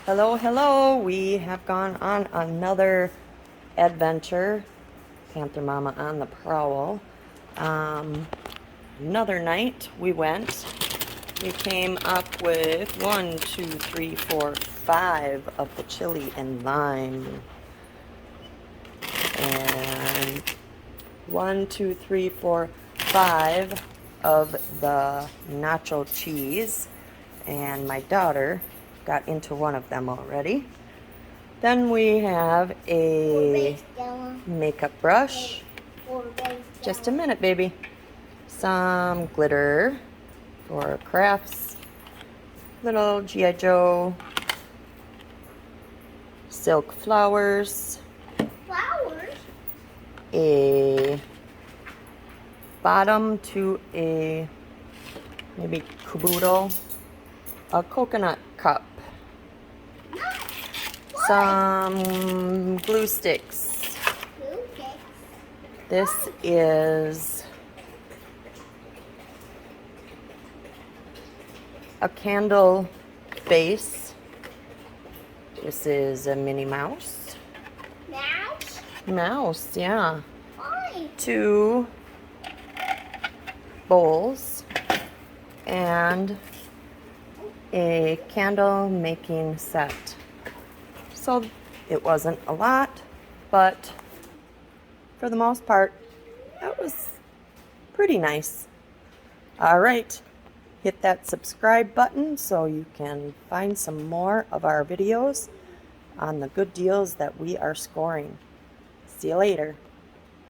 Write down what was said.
Hello, hello. We have gone on another adventure. Panther Mama on the prowl. Another night we went. We came up with 1, 2, 3, 4, 5 of the chili and lime. And 1, 2, 3, 4, 5 of the nacho cheese. And my daughter got into one of them already. Then we have a makeup brush. Just a minute, baby. Some glitter for crafts. Little G.I. Joe. Silk flowers. Flowers? A bottom to a maybe caboodle. A coconut cup. Some glue sticks. This is a candle base. This is a Minnie Mouse. Mouse? Mouse, yeah. Why? 2 bowls and a candle making set. So it wasn't a lot, but for the most part, that was pretty nice. All right, hit that subscribe button so you can find some more of our videos on the good deals that we are scoring. See you later.